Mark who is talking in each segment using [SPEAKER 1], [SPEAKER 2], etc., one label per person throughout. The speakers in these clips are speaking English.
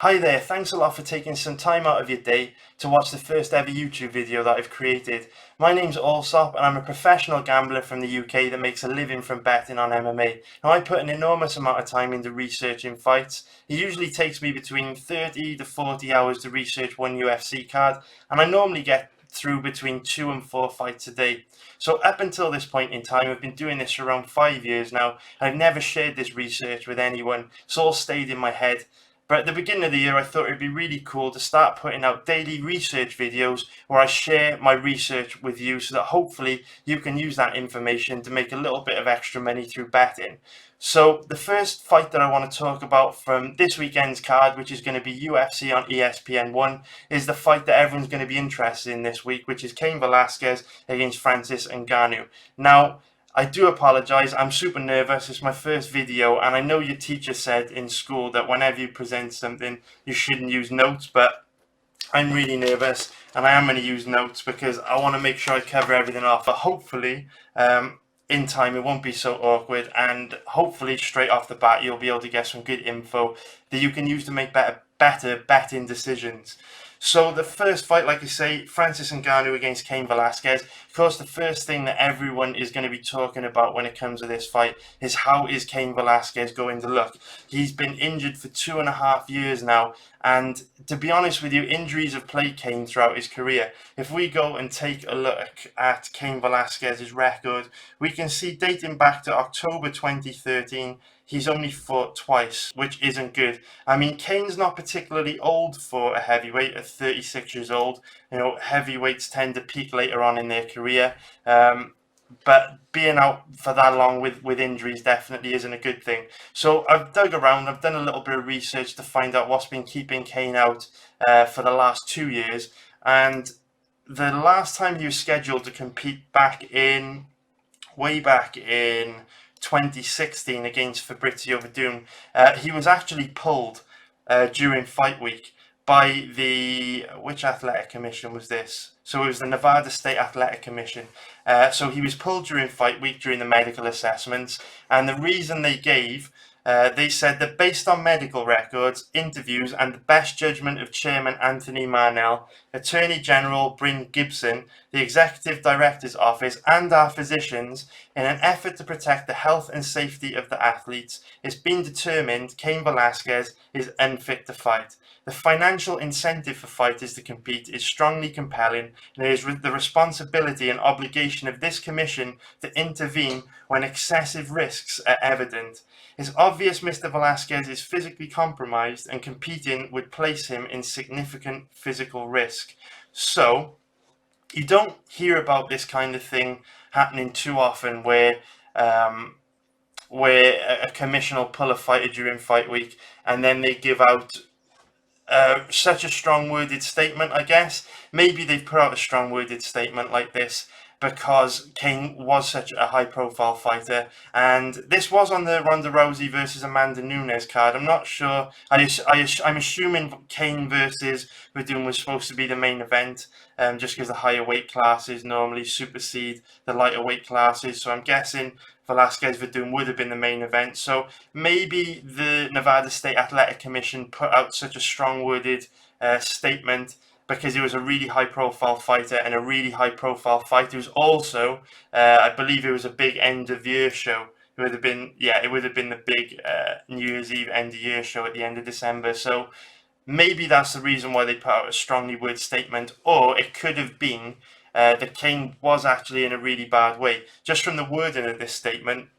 [SPEAKER 1] Hi there, thanks a lot for taking some time out of your day to watch the first ever YouTube video that I've created. My name's Allsop and I'm a professional gambler from the UK that makes a living from betting on MMA. Now I put an enormous amount of time into researching fights. It usually takes me between 30 to 40 hours to research one UFC card, and I normally get through between 2 and 4 fights a day. So up until this point in time, I've been doing this for around 5 years now. I've never shared this research with anyone. It's all stayed in my head. But at the beginning of the year, I thought it'd be really cool to start putting out daily research videos where I share my research with you so that hopefully you can use that information to make a little bit of extra money through betting. So the first fight that I want to talk about from this weekend's card, which is going to be UFC on ESPN 1, is the fight that everyone's going to be interested in this week, which is Cain Velasquez against Francis Ngannou. Now, I do apologize. I'm super nervous. It's my first video, and I know your teacher said in school that whenever you present something, you shouldn't use notes, but I'm really nervous, and I am going to use notes because I want to make sure I cover everything off. But hopefully, in time, it won't be so awkward, and hopefully, straight off the bat, you'll be able to get some good info that you can use to make better betting decisions. So the first fight, like I say, Francis Ngannou against Cain Velasquez. Of course, the first thing that everyone is going to be talking about when it comes to this fight is how is Cain Velasquez going to look? He's been injured for 2.5 years now, and to be honest with you, injuries have plagued Cain throughout his career. If we go and take a look at Cain Velasquez's record, we can see dating back to October 2013, he's only fought twice, which isn't good. I mean, Cain's not particularly old for a heavyweight at 36 years old. You know, heavyweights tend to peak later on in their career. But being out for that long with injuries definitely isn't a good thing. So I've dug around, I've done a little bit of research to find out what's been keeping Cain out for the last 2 years. And the last time he was scheduled to compete way back in 2016 against Fabrizio Verdun, he was actually pulled during fight week by which athletic commission was this? So it was the Nevada State Athletic Commission. So he was pulled during fight week during the medical assessments, and the reason they gave, they said that based on medical records, interviews, and the best judgment of Chairman Anthony Marnell, Attorney General Bryn Gibson, the Executive Director's Office, and our physicians, in an effort to protect the health and safety of the athletes, it's been determined Cain Velasquez is unfit to fight. The financial incentive for fighters to compete is strongly compelling, and it is the responsibility and obligation of this commission to intervene when excessive risks are evident. It's obvious Mr. Velasquez is physically compromised, and competing would place him in significant physical risk. So, you don't hear about this kind of thing happening too often where a commission will pull a fighter during fight week and then they give out such a strong-worded statement, I guess. Maybe they've put out a strong-worded statement like this because Cain was such a high-profile fighter, and this was on the Ronda Rousey versus Amanda Nunes card. I'm not sure. I'm assuming Cain versus Verdun was supposed to be the main event, just because the higher weight classes normally supersede the lighter weight classes. So I'm guessing Velasquez Verdun would have been the main event. So maybe the Nevada State Athletic Commission put out such a strong-worded statement because he was a really high-profile fighter and a really high-profile fight. It was also, I believe, it was a big end-of-year show. It would have been, it would have been the big New Year's Eve end-of-year show at the end of December. So maybe that's the reason why they put out a strongly worded statement, or it could have been that Cain was actually in a really bad way. Just from the wording of this statement,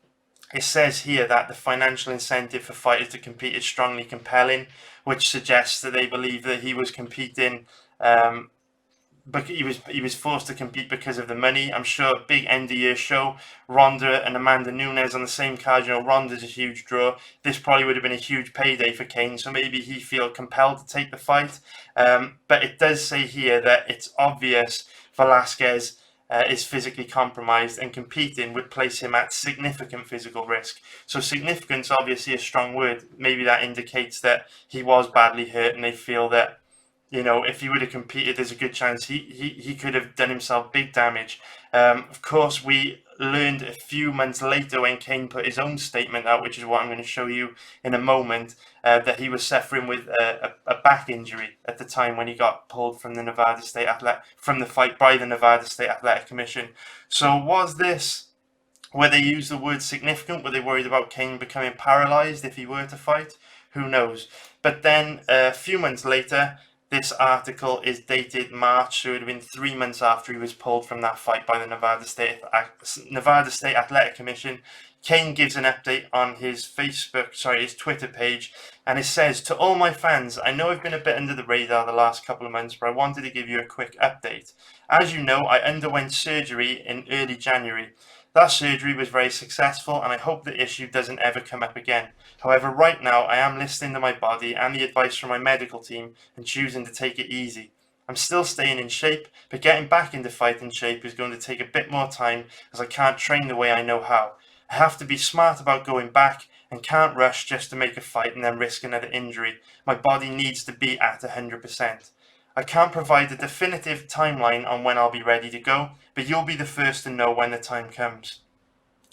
[SPEAKER 1] it says here that the financial incentive for fighters to compete is strongly compelling, which suggests that they believe that he was competing, but he was forced to compete because of the money. I'm sure a big end of year show, Ronda and Amanda Nunes on the same card. You know, Ronda's a huge draw. This probably would have been a huge payday for Cain, so maybe he feel compelled to take the fight. But it does say here that it's obvious Velasquez is physically compromised, and competing would place him at significant physical risk. So significance, obviously a strong word. Maybe that indicates that he was badly hurt, and they feel that, you know, if he would have competed, there's a good chance he could have done himself big damage. Of course, we learned a few months later when Cain put his own statement out, which is what I'm going to show you in a moment, that he was suffering with a back injury at the time when he got pulled from the from the fight by the Nevada State Athletic Commission. So was this where they used the word significant? Were they worried about Cain becoming paralyzed if he were to fight? Who knows? But then a few months later, this article is dated March, so it would have been 3 months after he was pulled from that fight by the Nevada State Athletic Commission. Cain gives an update on his his Twitter page, and it says, "To all my fans, I know I've been a bit under the radar the last couple of months, but I wanted to give you a quick update. As you know, I underwent surgery in early January. That surgery was very successful, and I hope the issue doesn't ever come up again. However, right now I am listening to my body and the advice from my medical team and choosing to take it easy. I'm still staying in shape, but getting back into fighting shape is going to take a bit more time as I can't train the way I know how. I have to be smart about going back and can't rush just to make a fight and then risk another injury. My body needs to be at 100%. I can't provide a definitive timeline on when I'll be ready to go, but you'll be the first to know when the time comes.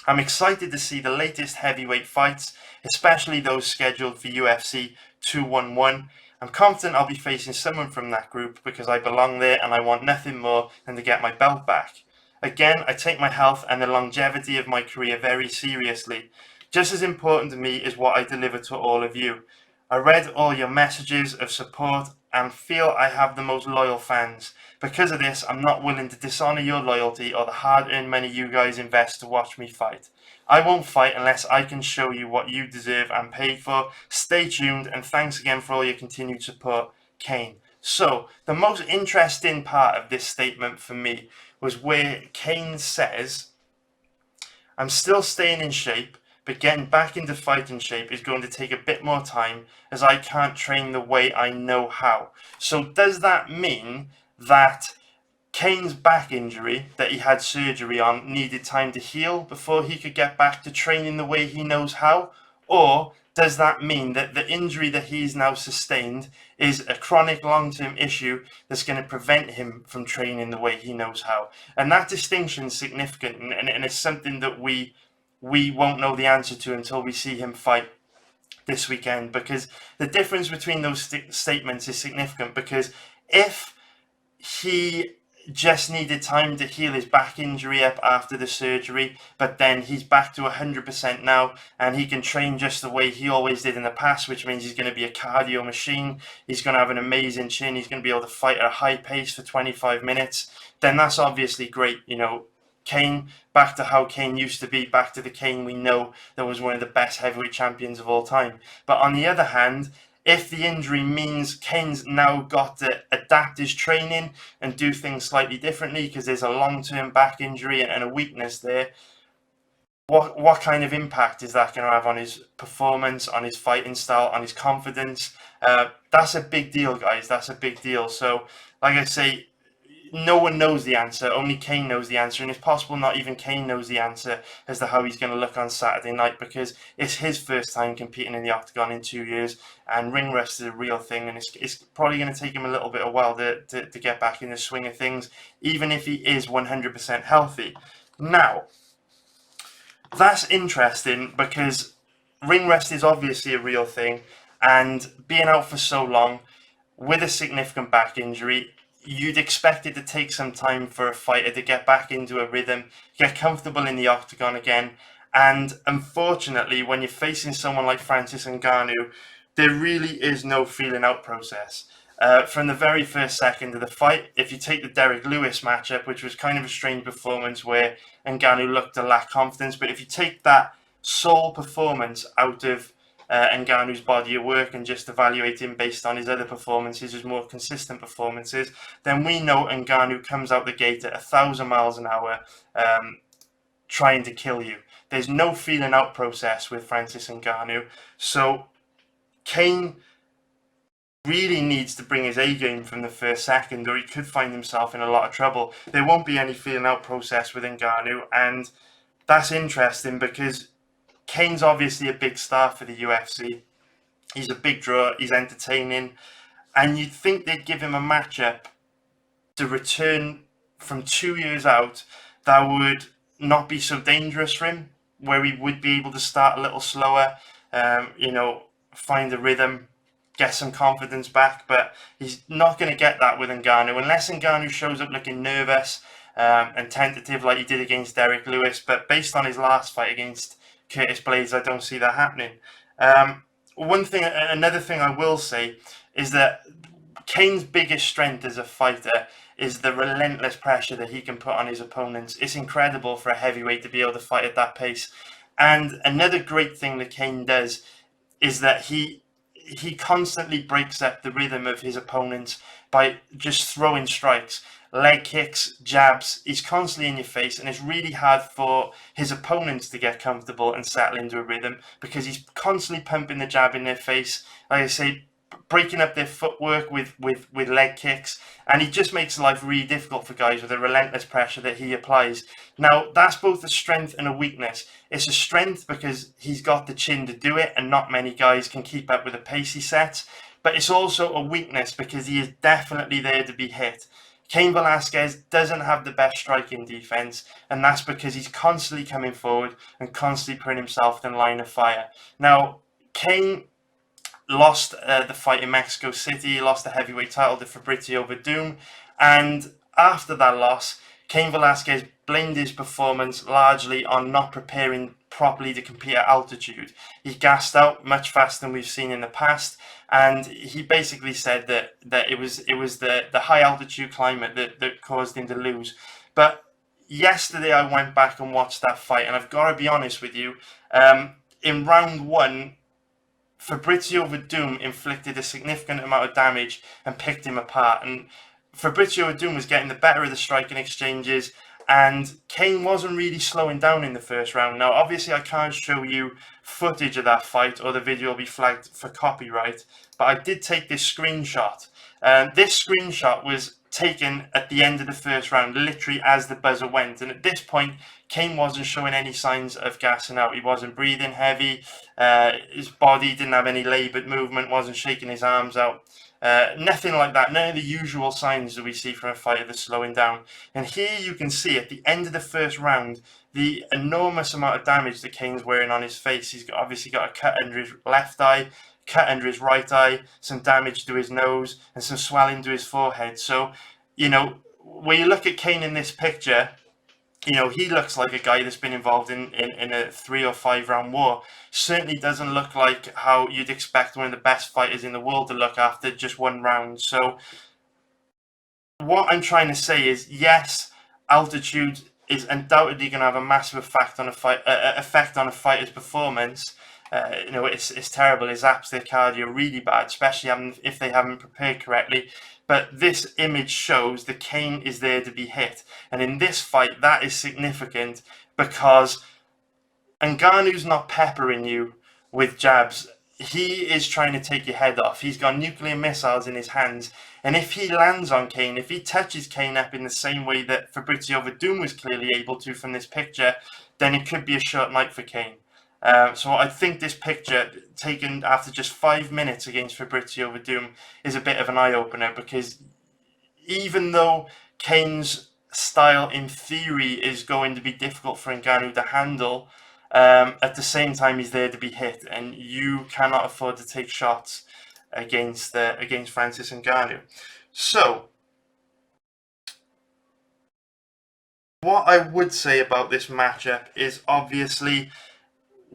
[SPEAKER 1] I'm excited to see the latest heavyweight fights, especially those scheduled for UFC 211. I'm confident I'll be facing someone from that group because I belong there and I want nothing more than to get my belt back. Again, I take my health and the longevity of my career very seriously. Just as important to me is what I deliver to all of you. I read all your messages of support and feel I have the most loyal fans. Because of this, I'm not willing to dishonor your loyalty or the hard-earned money you guys invest to watch me fight. I won't fight unless I can show you what you deserve and paid for. Stay tuned, and thanks again for all your continued support, Cain." So, the most interesting part of this statement for me was where Cain says, "I'm still staying in shape, but getting back into fighting shape is going to take a bit more time as I can't train the way I know how." So does that mean that Cain's back injury that he had surgery on needed time to heal before he could get back to training the way he knows how? Or does that mean that the injury that he's now sustained is a chronic long-term issue that's going to prevent him from training the way he knows how? And that distinction is significant, and it's something that we won't know the answer to until we see him fight this weekend, because the difference between those statements is significant. Because if he just needed time to heal his back injury up after the surgery, but then he's back to 100% now and he can train just the way he always did in the past, which means he's going to be a cardio machine, he's going to have an amazing chin, he's going to be able to fight at a high pace for 25 minutes, then that's obviously great. You know, Cain, back to how Cain used to be, back to the Cain we know that was one of the best heavyweight champions of all time. But on the other hand, if the injury means Cain's now got to adapt his training and do things slightly differently because there's a long-term back injury and a weakness there, what kind of impact is that going to have on his performance, on his fighting style, on his confidence? That's a big deal, guys. That's a big deal. So, like I say, no one knows the answer. Only Cain knows the answer, and it's possible not even Cain knows the answer as to how he's going to look on Saturday night, because it's his first time competing in the octagon in 2 years, and ring rust is a real thing, and it's probably going to take him a little bit of a while to get back in the swing of things, even if he is 100% healthy. Now, that's interesting because ring rust is obviously a real thing, and being out for so long with a significant back injury, you'd expect it to take some time for a fighter to get back into a rhythm, get comfortable in the octagon again. And unfortunately, when you're facing someone like Francis Ngannou, there really is no feeling out process. From the very first second of the fight, if you take the Derek Lewis matchup, which was kind of a strange performance where Ngannou looked to lack confidence, but if you take that sole performance out of Ngannou's body of work and just evaluate him based on his other performances, his more consistent performances, then we know Ngannou comes out the gate at 1,000 miles an hour, trying to kill you. There's no feeling out process with Francis Ngannou. So Cain really needs to bring his A game from the first second, or he could find himself in a lot of trouble. There won't be any feeling out process with Ngannou, and that's interesting because Cain's obviously a big star for the UFC. He's a big draw, he's entertaining, and you'd think they'd give him a matchup to return from 2 years out that would not be so dangerous for him, where he would be able to start a little slower, find a rhythm, get some confidence back. But he's not going to get that with Ngannou unless Ngannou shows up looking nervous and tentative like he did against Derek Lewis. But based on his last fight against Curtis Blades, I don't see that happening. Another thing I will say is that Cain's biggest strength as a fighter is the relentless pressure that he can put on his opponents. It's incredible for a heavyweight to be able to fight at that pace. And another great thing that Cain does is that he constantly breaks up the rhythm of his opponents by just throwing strikes, leg kicks, jabs. He's constantly in your face, and it's really hard for his opponents to get comfortable and settle into a rhythm because he's constantly pumping the jab in their face. Like I say, breaking up their footwork with leg kicks, and he just makes life really difficult for guys with the relentless pressure that he applies. Now, that's both a strength and a weakness. It's a strength because he's got the chin to do it, and not many guys can keep up with the pace he sets. But it's also a weakness because he is definitely there to be hit. Cain Velasquez doesn't have the best striking defense, and that's because he's constantly coming forward and constantly putting himself in line of fire. Now, Cain lost the fight in Mexico City. He lost the heavyweight title to Fabrizio Verdum, and after that loss, Cain Velasquez blamed his performance largely on not preparing properly to compete at altitude. He gassed out much faster than we've seen in the past, and he basically said that it was the high altitude climate that caused him to lose. But yesterday I went back and watched that fight, and I've got to be honest with you, in round one, Fabrizio Verdum inflicted a significant amount of damage and picked him apart. And Fabrizio Verdum was getting the better of the striking exchanges, and Cain wasn't really slowing down in the first round. Now, obviously, I can't show you footage of that fight, or the video will be flagged for copyright, but I did take this screenshot. This screenshot was taken at the end of the first round, literally as the buzzer went. And at this point, Cain wasn't showing any signs of gassing out. He wasn't breathing heavy. His body didn't have any laboured movement, wasn't shaking his arms out. Nothing like that. None of the usual signs that we see from a fighter that's slowing down. And here you can see at the end of the first round, the enormous amount of damage that Cain's wearing on his face. He's obviously got a cut under his left eye, cut under his right eye, some damage to his nose, and some swelling to his forehead. So, when you look at Cain in this picture, he looks like a guy that's been involved in a 3 or 5 round war. Certainly doesn't look like how you'd expect one of the best fighters in the world to look after just one round. So what I'm trying to say is, yes, altitude is undoubtedly going to have a massive effect on a fighter's performance. It's terrible. It zaps their cardio really bad, especially if they haven't prepared correctly. But this image shows that Cain is there to be hit. And in this fight, that is significant because Ngannou's not peppering you with jabs. He is trying to take your head off. He's got nuclear missiles in his hands. And if he lands on Cain, if he touches Cain up in the same way that Fabrizio Verdum was clearly able to from this picture, then it could be a short night for Cain. So I think this picture, taken after just 5 minutes against Fabrizio Verdum, is a bit of an eye-opener, because even though Cain's style in theory is going to be difficult for Ngannou to handle, at the same time he's there to be hit, and you cannot afford to take shots against Francis Ngannou. So what I would say about this matchup is, obviously,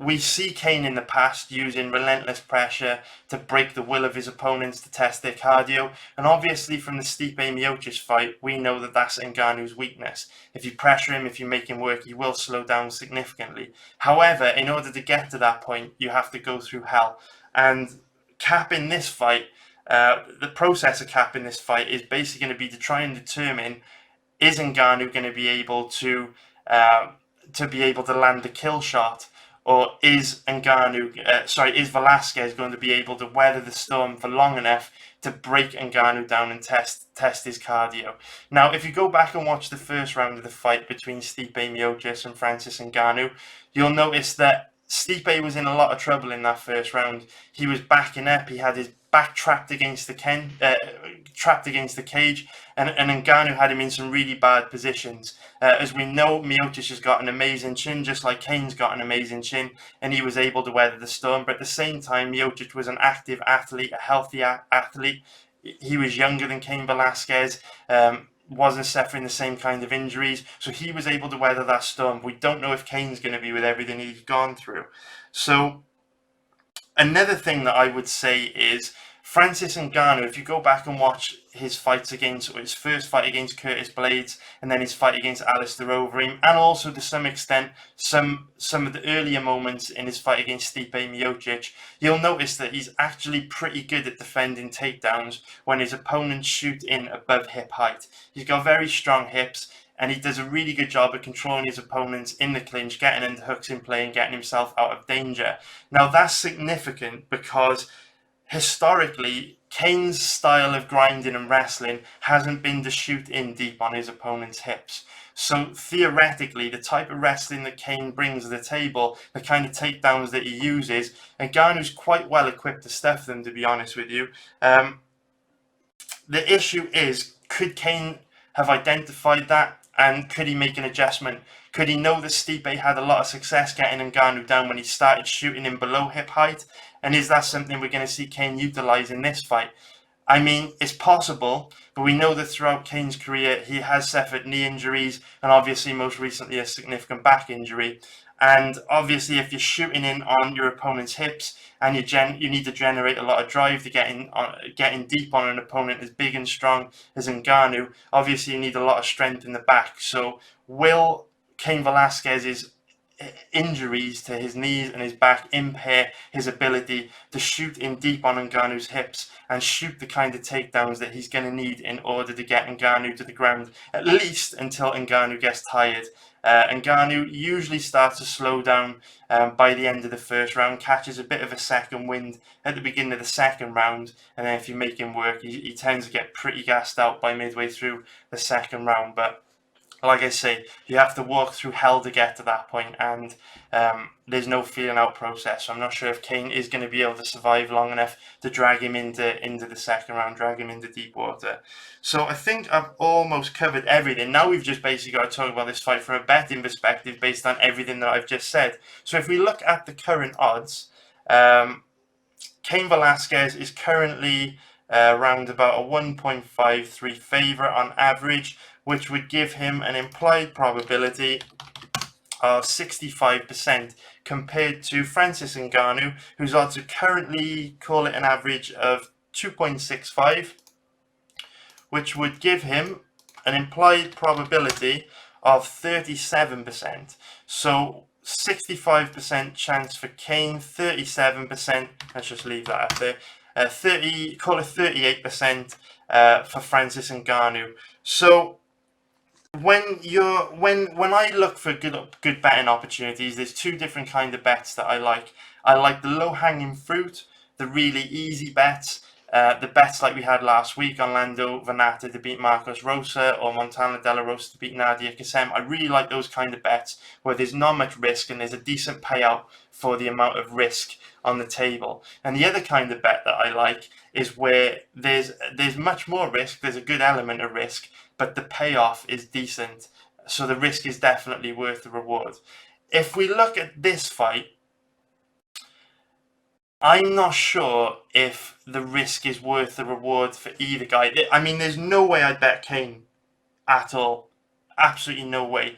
[SPEAKER 1] we see Cain in the past using relentless pressure to break the will of his opponents, to test their cardio. And obviously from the Stipe Miocic fight, we know that that's Ngannou's weakness. If you pressure him, if you make him work, he will slow down significantly. However, in order to get to that point, you have to go through hell. And capping this fight, the process of capping this fight is basically going to be to try and determine, is Ngannou going to be able to land the kill shot? Or is Velasquez going to be able to weather the storm for long enough to break Ngannou down and test his cardio? Now, if you go back and watch the first round of the fight between Stipe Miocic and Francis Ngannou, you'll notice that Stipe was in a lot of trouble in that first round. He was backing up. He had his back trapped against the cage, and Ngannou had him in some really bad positions. As we know, Miocic has got an amazing chin, just like Cain's got an amazing chin, and he was able to weather the storm. But at the same time, Miocic was an active athlete, a healthy athlete. He was younger than Cain Velasquez, wasn't suffering the same kind of injuries, so he was able to weather that storm. We don't know if Cain's going to be with everything he's gone through. So another thing that I would say is Francis Ngannou, if you go back and watch his fights against, or his first fight against Curtis Blades, and then his fight against Alistair Overeem, and also to some extent some of the earlier moments in his fight against Stipe Miocic, you'll notice that he's actually pretty good at defending takedowns when his opponents shoot in above hip height. He's got very strong hips, and he does a really good job of controlling his opponents in the clinch, getting underhooks in play and getting himself out of danger. Now that's significant because historically, Cain's style of grinding and wrestling hasn't been to shoot in deep on his opponent's hips. So theoretically, the type of wrestling that Cain brings to the table, the kind of takedowns that he uses, Ngannou's quite well equipped to stuff them, to be honest with you. The issue is, could Cain have identified that, and could he make an adjustment? Could he know that Stipe had a lot of success getting Ngannou down when he started shooting in below hip height? And is that something we're going to see Cain utilise in this fight? I mean, it's possible, but we know that throughout Cain's career, he has suffered knee injuries, and obviously most recently a significant back injury. And obviously, if you're shooting in on your opponent's hips, and you need to generate a lot of drive to get in deep on an opponent as big and strong as Ngannou, obviously you need a lot of strength in the back. So will Cain Velasquez's injuries to his knees and his back impair his ability to shoot in deep on Ngannou's hips and shoot the kind of takedowns that he's going to need in order to get Ngannou to the ground, at least until Ngannou gets tired? Ngannou usually starts to slow down by the end of the first round, catches a bit of a second wind at the beginning of the second round, and then if you make him work, he tends to get pretty gassed out by midway through the second round. But like I say, you have to walk through hell to get to that point, and there's no feeling out process. So I'm not sure if Cain is going to be able to survive long enough to drag him into the second round, drag him into deep water. So I think I've almost covered everything. Now we've just basically got to talk about this fight from a betting perspective based on everything that I've just said. So if we look at the current odds, Cain Velasquez is currently around about a 1.53 favourite on average, which would give him an implied probability of 65% compared to Francis Ngannou, whose odds are currently, call it an average of 2.65, which would give him an implied probability of 37%. So 65% chance for Cain, 37%, let's just leave that up there, call it 38% for Francis Ngannou. So when I look for good betting opportunities, there's two different kind of bets that I like. I like the low hanging fruit, the really easy bets, the bets like we had last week on Lando Venata to beat Marcos Rosa or Montana De La Rosa to beat Nadia Kassem. I really like those kind of bets where there's not much risk and there's a decent payout for the amount of risk on the table. And the other kind of bet that I like is where there's much more risk, there's a good element of risk, but the payoff is decent. So the risk is definitely worth the reward. If we look at this fight, I'm not sure if the risk is worth the reward for either guy. I mean, there's no way I'd bet Cain at all. Absolutely no way.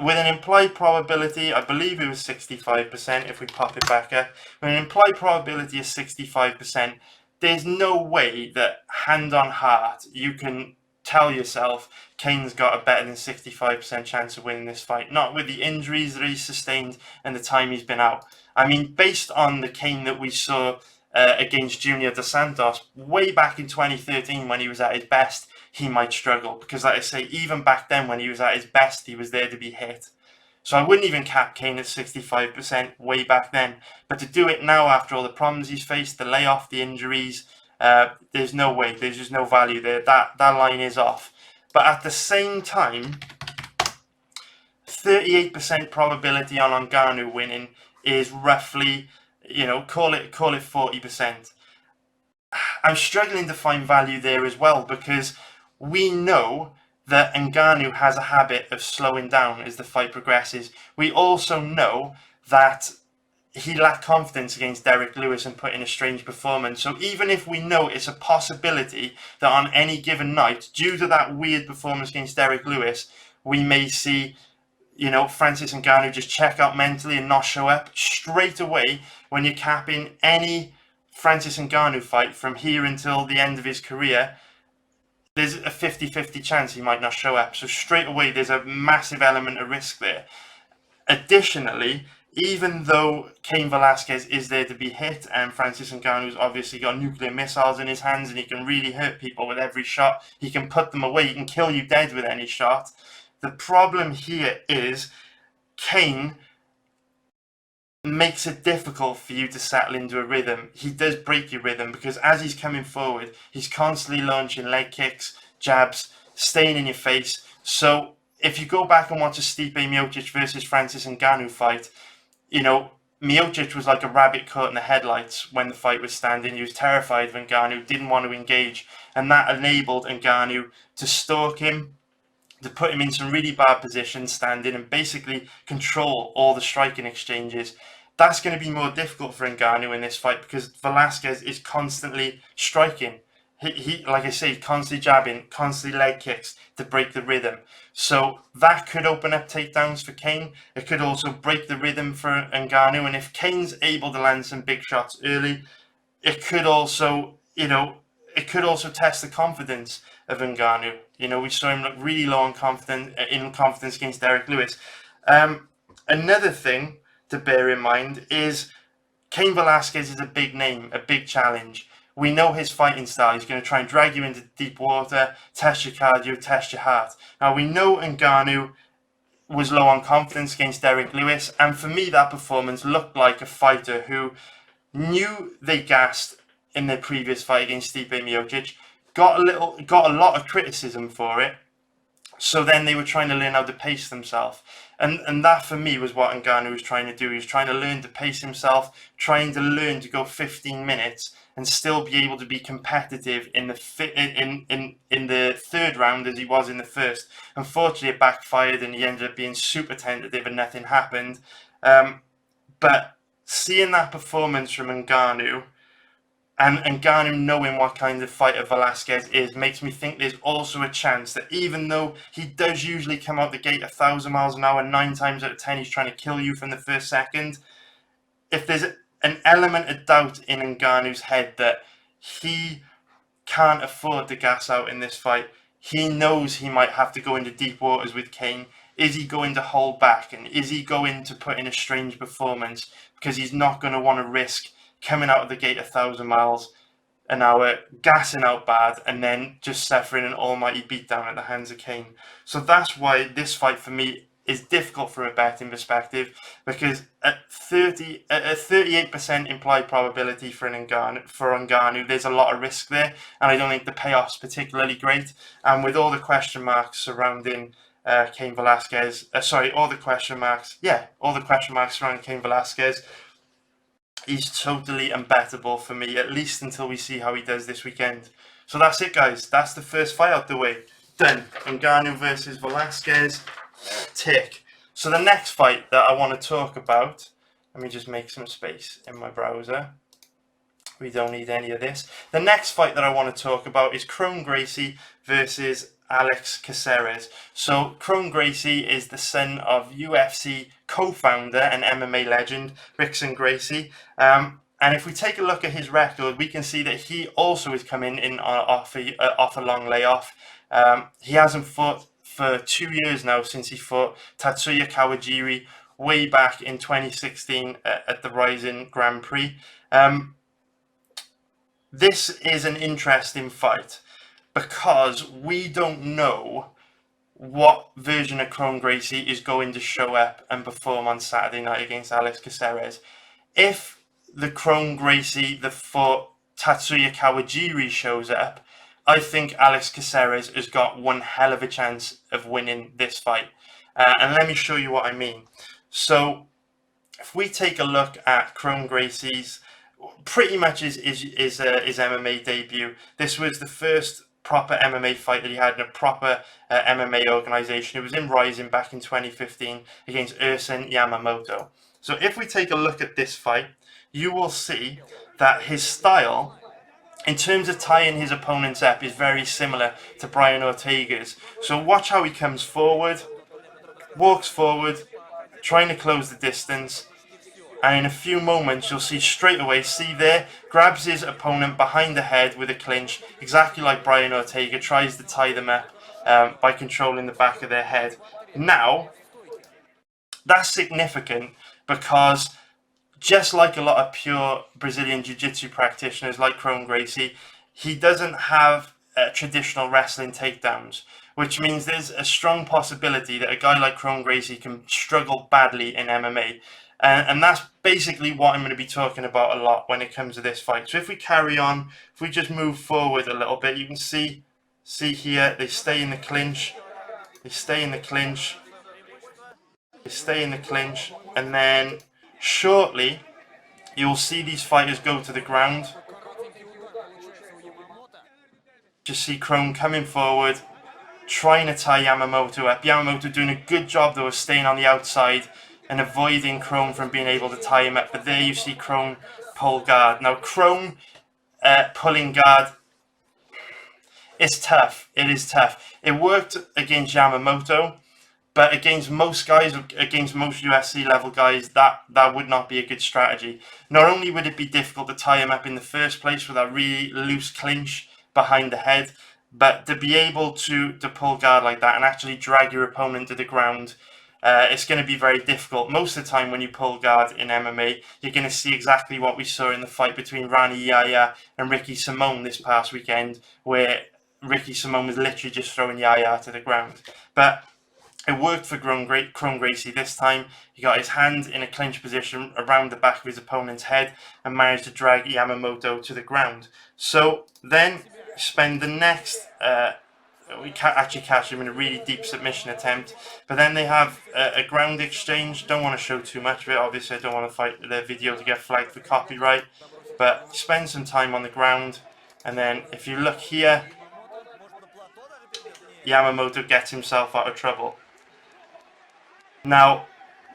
[SPEAKER 1] With an implied probability, I believe it was 65% if we pop it back up. With an implied probability of 65%, there's no way that, hand on heart, you can tell yourself Cain's got a better than 65% chance of winning this fight. Not with the injuries that he's sustained and the time he's been out. I mean, based on the Cain that we saw against Junior Dos Santos way back in 2013 when he was at his best, he might struggle. Because like I say, even back then when he was at his best, he was there to be hit. So I wouldn't even cap Cain at 65% way back then. But to do it now after all the problems he's faced, the layoff, the injuries, there's no way. There's just no value there. That line is off. But at the same time, 38% probability on Ngannou winning is roughly, call it 40%. I'm struggling to find value there as well, because we know that Ngannou has a habit of slowing down as the fight progresses. We also know that he lacked confidence against Derek Lewis and put in a strange performance. So even if we know it's a possibility that on any given night, due to that weird performance against Derek Lewis, we may see, Francis Ngannou just check out mentally and not show up straight away. When you're capping any Francis Ngannou fight from here until the end of his career, there's a 50-50 chance he might not show up. So straight away, there's a massive element of risk there. Additionally, even though Cain Velasquez is there to be hit, and Francis Ngannou's obviously got nuclear missiles in his hands and he can really hurt people with every shot, he can put them away, he can kill you dead with any shot. The problem here is Cain makes it difficult for you to settle into a rhythm. He does break your rhythm, because as he's coming forward, he's constantly launching leg kicks, jabs, staying in your face. So if you go back and watch a Stipe Miocic versus Francis Ngannou fight, Miocic was like a rabbit caught in the headlights when the fight was standing. He was terrified of Ngannou, didn't want to engage, and that enabled Ngannou to stalk him, to put him in some really bad positions standing, and basically control all the striking exchanges. That's going to be more difficult for Ngannou in this fight, because Velasquez is constantly striking. He like I say, constantly jabbing, constantly leg kicks to break the rhythm. So that could open up takedowns for Cain. It could also break the rhythm for Ngannou. And if Cain's able to land some big shots early, it could also, test the confidence of Ngannou. We saw him look really low on confidence against Derek Lewis. Another thing to bear in mind is Cain Velasquez is a big name, a big challenge. We know his fighting style. He's going to try and drag you into deep water, test your cardio, test your heart. Now, we know Ngannou was low on confidence against Derek Lewis, and for me, that performance looked like a fighter who knew they gassed in their previous fight against Stipe Miocic, got a lot of criticism for it. So then they were trying to learn how to pace themselves. And that for me was what Ngannou was trying to do. He was trying to learn to pace himself, trying to learn to go 15 minutes and still be able to be competitive in the third round as he was in the first. Unfortunately, it backfired and he ended up being super tentative and nothing happened. But seeing that performance from Ngannou, and Ngannou knowing what kind of fighter Velasquez is, makes me think there's also a chance that even though he does usually come out the gate 1,000 miles an hour, 9 times out of 10 he's trying to kill you from the first second, if there's an element of doubt in Ngannou's head that he can't afford to gas out in this fight, he knows he might have to go into deep waters with Cain. Is he going to hold back, and is he going to put in a strange performance, because he's not going to want to risk coming out of the gate 1,000 miles an hour, gassing out bad, and then just suffering an almighty beatdown at the hands of Cain. So that's why this fight for me is difficult from a betting perspective, because at 38% implied probability for Ngannou, there's a lot of risk there, and I don't think the payoff's particularly great. And with all the question marks surrounding Cain Velasquez, all the question marks surrounding Cain Velasquez, he's totally unbettable for me, at least until we see how he does this weekend. So that's it, guys. That's the first fight out the way. Done. Ngannou versus Velasquez. Tick. So the next fight that I want to talk about, let me just make some space in my browser. We don't need any of this. The next fight that I want to talk about is Kron Gracie versus Alex Caceres. So Kron Gracie is the son of UFC co-founder and MMA legend Rickson Gracie. And if we take a look at his record, we can see that he also is coming in off a long layoff. He hasn't fought for 2 years now, since he fought Tatsuya Kawajiri way back in 2016 at the Rising Grand Prix. This is an interesting fight, because we don't know what version of Kron Gracie is going to show up and perform on Saturday night against Alex Caceres. If the Kron Gracie that fought Tatsuya Kawajiri shows up, I think Alex Caceres has got one hell of a chance of winning this fight. And let me show you what I mean. So if we take a look at Kron Gracie's pretty much his MMA debut. This was the first proper MMA fight that he had in a proper MMA organization. It was in Rising back in 2015 against Ersin Yamamoto. So if we take a look at this fight, you will see that his style, in terms of tying his opponents up, is very similar to Brian Ortega's. So watch how he comes forward, walks forward, trying to close the distance, and in a few moments you'll see straight away, see there, grabs his opponent behind the head with a clinch, exactly like Brian Ortega, tries to tie them up by controlling the back of their head. Now, that's significant because just like a lot of pure Brazilian Jiu-Jitsu practitioners like Kron Gracie, he doesn't have traditional wrestling takedowns, which means there's a strong possibility that a guy like Kron Gracie can struggle badly in MMA. And that's basically what I'm going to be talking about a lot when it comes to this fight. So if we carry on, if we just move forward a little bit, you can see here, they stay in the clinch, they stay in the clinch, they stay in the clinch, and then shortly you'll see these fighters go to the ground. Just see Kron coming forward, trying to tie Yamamoto up. Yamamoto doing a good job though of staying on the outside and avoiding Kron from being able to tie him up. But there you see Kron pull guard. Now Kron pulling guard, it's tough. It is tough. It worked against Yamamoto, but against most guys, against most UFC level guys, that would not be a good strategy. Not only would it be difficult to tie him up in the first place with that really loose clinch behind the head, but to be able to pull guard like that and actually drag your opponent to the ground, it's going to be very difficult. Most of the time when you pull guard in MMA, you're going to see exactly what we saw in the fight between Rani Yahya and Ricky Simone this past weekend, where Ricky Simone was literally just throwing Yahya to the ground. But it worked for Kron Gracie this time. He got his hand in a clinch position around the back of his opponent's head and managed to drag Yamamoto to the ground. So then spend the next... we can't actually catch him in a really deep submission attempt, but then they have a ground exchange. Don't want to show too much of it, obviously I don't want to fight the video to get flagged for copyright, but spend some time on the ground, and then if you look here, Yamamoto gets himself out of trouble. Now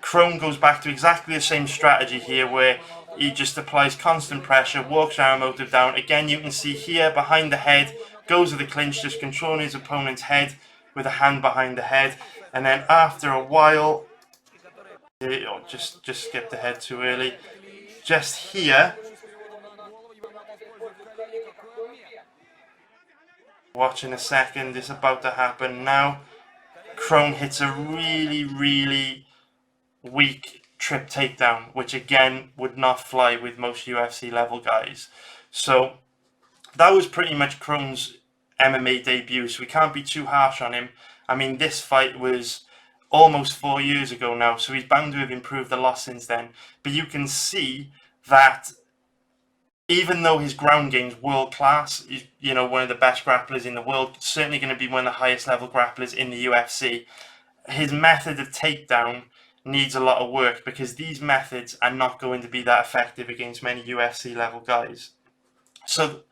[SPEAKER 1] Kron goes back to exactly the same strategy here, where he just applies constant pressure, walks Yamamoto down. Again, you can see here behind the head, goes to the clinch, just controlling his opponent's head with a hand behind the head. And then after a while, just skipped the head too early. Just here, watch in a second, it's about to happen now. Kron hits a really, really weak trip takedown, which again would not fly with most UFC level guys. So that was pretty much Kron's MMA debut, so we can't be too harsh on him. I mean, this fight was almost 4 years ago now, so he's bound to have improved a lot since then. But you can see that even though his ground game's world class, he's, you know, one of the best grapplers in the world, certainly going to be one of the highest level grapplers in the UFC, his method of takedown needs a lot of work, because these methods are not going to be that effective against many UFC level guys. So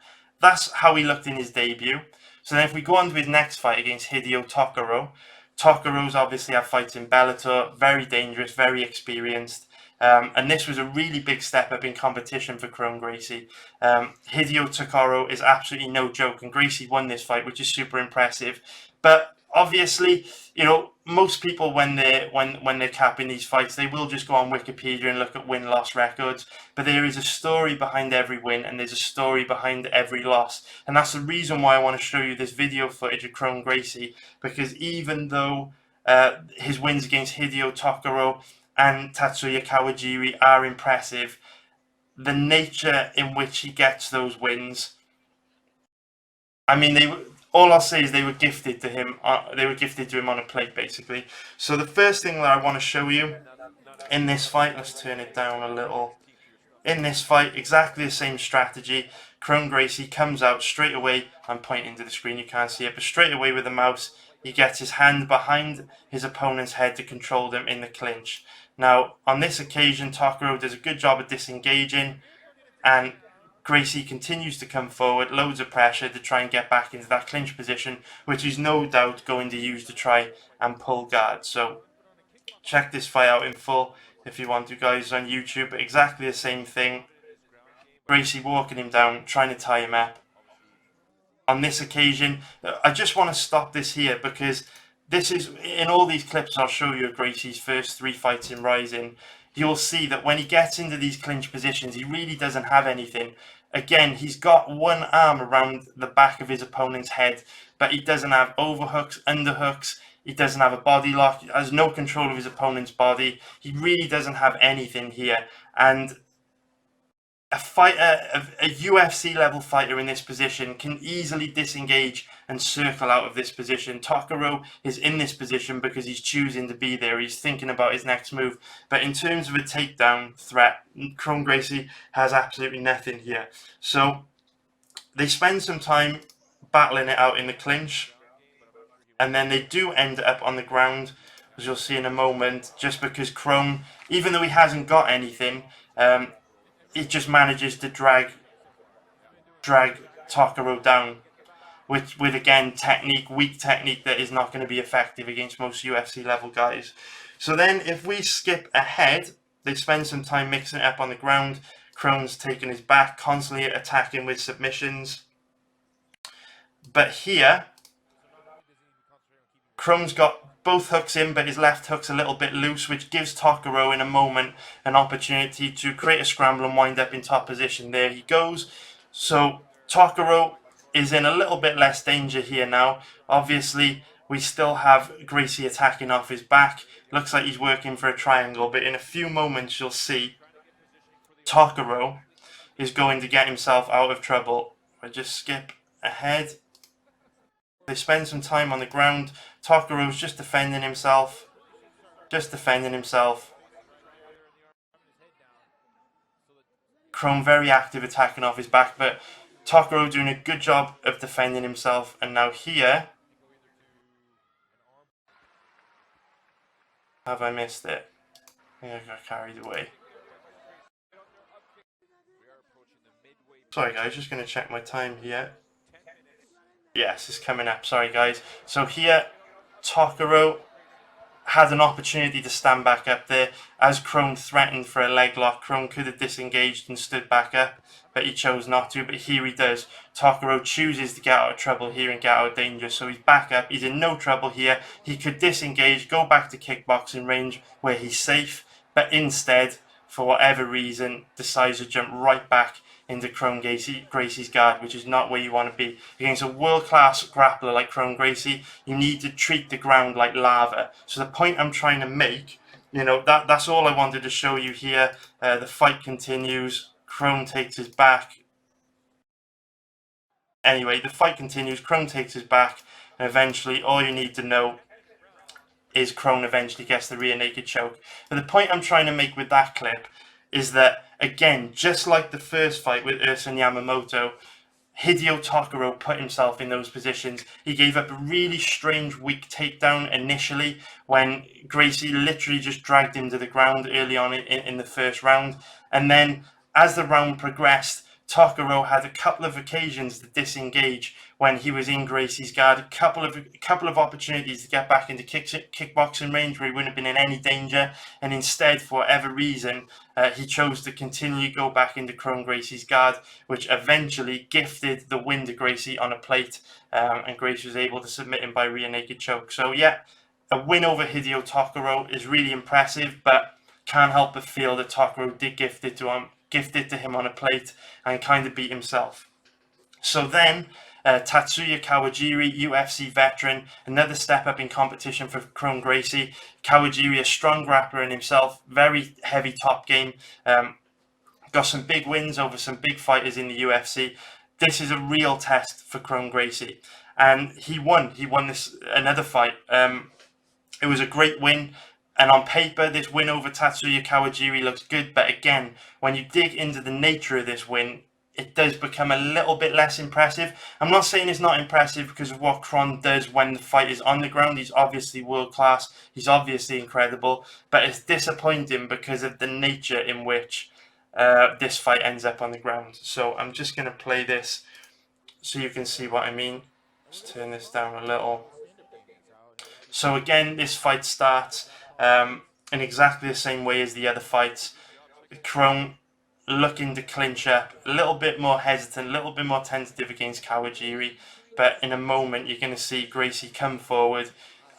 [SPEAKER 1] that's how he looked in his debut. So then if we go on to his next fight against Hideo Tokoro, Tokoro's obviously had fights in Bellator, very dangerous, very experienced. And this was a really big step up in competition for Kron Gracie. Hideo Tokoro is absolutely no joke, and Gracie won this fight, which is super impressive. But obviously, you know, most people when they're capping these fights, they will just go on Wikipedia and look at win-loss records. But there is a story behind every win, and there's a story behind every loss. And that's the reason why I want to show you this video footage of Kron Gracie, because even though his wins against Hideo Tokoro and Tatsuya Kawajiri are impressive, the nature in which he gets those wins, I mean, all I'll say is they were gifted to him. They were gifted to him on a plate, basically. So the first thing that I want to show you in this fight, let's turn it down a little. In this fight, exactly the same strategy. Kron Gracie comes out straight away. I'm pointing to the screen, you can't see it, but straight away with the mouse, he gets his hand behind his opponent's head to control them in the clinch. Now, on this occasion, Tokoro does a good job of disengaging, and Gracie continues to come forward, loads of pressure to try and get back into that clinch position, which he's no doubt going to use to try and pull guard. So check this fight out in full if you want to, guys, on YouTube. Exactly the same thing. Gracie walking him down, trying to tie him up. On this occasion, I just want to stop this here because this is, in all these clips I'll show you of Gracie's first 3 fights in Rising, you'll see that when he gets into these clinch positions, he really doesn't have anything. Again, he's got one arm around the back of his opponent's head, but he doesn't have overhooks, underhooks. He doesn't have a body lock. He has no control of his opponent's body. He really doesn't have anything here. And a fighter, a UFC level fighter in this position can easily disengage and circle out of this position. Tokoro is in this position because he's choosing to be there. He's thinking about his next move. But in terms of a takedown threat, Kron Gracie has absolutely nothing here. So they spend some time battling it out in the clinch. And then they do end up on the ground, as you'll see in a moment, just because Kron, even though he hasn't got anything, it just manages to drag Tokoro down with again weak technique that is not going to be effective against most UFC level guys. So then if we skip ahead, they spend some time mixing it up on the ground. Kron's taking his back, constantly attacking with submissions. But here, Kron's got both hooks in, but his left hook's a little bit loose, which gives Tokoro in a moment an opportunity to create a scramble and wind up in top position. There he goes. So Tokoro is in a little bit less danger here now. Obviously, we still have Gracie attacking off his back. Looks like he's working for a triangle, but in a few moments you'll see Tokoro is going to get himself out of trouble. I just skip ahead. They spend some time on the ground. Tokoro's just defending himself. Kron very active attacking off his back, but Tokoro doing a good job of defending himself. And now here, have I missed it? I think I got carried away. Sorry guys, just going to check my time here. Yes, it's coming up. Sorry guys. So here, Tokoro had an opportunity to stand back up there. As Kron threatened for a leg lock, Kron could have disengaged and stood back up, but he chose not to. But here he does. Tokoro chooses to get out of trouble here and get out of danger. So he's back up. He's in no trouble here. He could disengage, go back to kickboxing range where he's safe, but instead, for whatever reason, decides to jump right back into Kron Gracie's guard, which is not where you want to be. Against a world-class grappler like Kron Gracie, you need to treat the ground like lava. So the point I'm trying to make, that's all I wanted to show you here. The fight continues. Kron takes his back. Anyway, the fight continues. Kron takes his back, and eventually all you need to know is Kron eventually gets the rear naked choke. But the point I'm trying to make with that clip is that, again, just like the first fight with Ersan Yamamoto, Hideo Tokoro put himself in those positions. He gave up a really strange, weak takedown initially when Gracie literally just dragged him to the ground early on in the first round. And then as the round progressed, Tokoro had a couple of occasions to disengage when he was in Gracie's guard, a couple of opportunities to get back into kickboxing range where he wouldn't have been in any danger, and instead, for whatever reason, he chose to continue to go back into Kron Gracie's guard, which eventually gifted the win to Gracie on a plate, and Gracie was able to submit him by rear naked choke. So yeah, a win over Hideo Tokoro is really impressive, but can't help but feel that Tokoro did gift it to him on a plate and kind of beat himself. So then Tatsuya Kawajiri, UFC veteran, another step up in competition for Kron Gracie. Kawajiri, a strong grappler in himself, very heavy top game, got some big wins over some big fighters in the UFC. This is a real test for Kron Gracie, and he won this another fight. It was a great win. And on paper, this win over Tatsuya Kawajiri looks good. But again, when you dig into the nature of this win, it does become a little bit less impressive. I'm not saying it's not impressive because of what Kron does when the fight is on the ground. He's obviously world class. He's obviously incredible. But it's disappointing because of the nature in which this fight ends up on the ground. So I'm just going to play this so you can see what I mean. Just turn this down a little. So again, this fight starts in exactly the same way as the other fights. Kron looking to clinch up, a little bit more hesitant, a little bit more tentative against Kawajiri, but in a moment you're going to see Gracie come forward.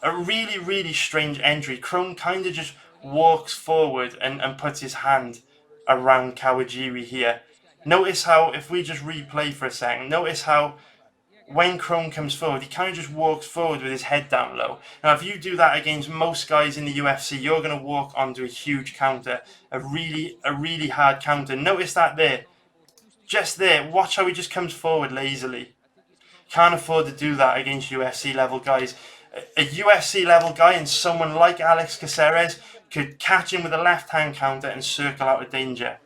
[SPEAKER 1] A really, really strange entry. Kron kind of just walks forward and puts his hand around Kawajiri here. Notice how, if we just replay for a second, notice how when Kron comes forward, he kind of just walks forward with his head down low. Now, if you do that against most guys in the UFC, you're going to walk onto a huge counter, a really hard counter. Notice that there, just there. Watch how he just comes forward lazily. Can't afford to do that against UFC level guys. A UFC level guy and someone like Alex Caceres could catch him with a left hand counter and circle out of danger.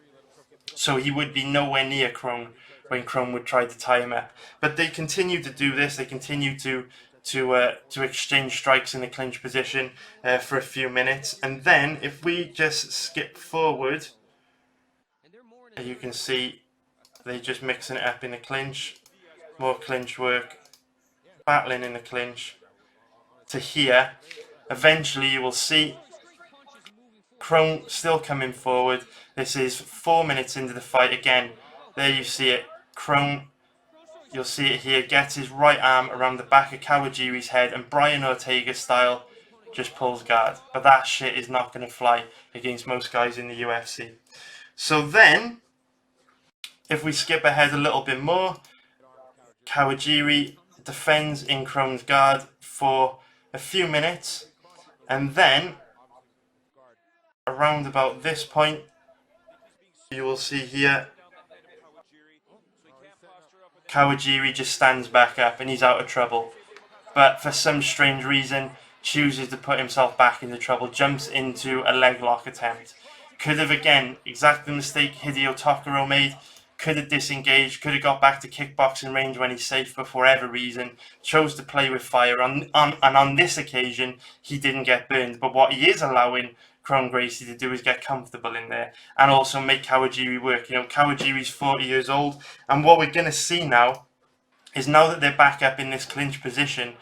[SPEAKER 1] So he would be nowhere near Kron when Kron would try to tie him up. But they continue to do this. They continue to exchange strikes in the clinch position for a few minutes. And then if we just skip forward, you can see they just mixing it up in the clinch. More clinch work. Battling in the clinch. To here. Eventually you will see Kron still coming forward. This is 4 minutes into the fight again. There you see it. Kron, you'll see it here, gets his right arm around the back of Kawajiri's head and Brian Ortega style just pulls guard. But that shit is not going to fly against most guys in the UFC. So then, if we skip ahead a little bit more, Kawajiri defends in Kron's guard for a few minutes. And then, around about this point, you will see here, Kawajiri just stands back up and he's out of trouble. But for some strange reason, chooses to put himself back into trouble, jumps into a leg lock attempt. Could have, again, exactly the mistake Hideo Tokoro made. Could have disengaged, could have got back to kickboxing range when he's safe, but for whatever reason, chose to play with fire. And on this occasion, he didn't get burned. But what he is allowing Kron Gracie to do is get comfortable in there and also make Kawajiri work. You know, Kawajiri's 40 years old, and what we're going to see now is now that they're back up in this clinch position,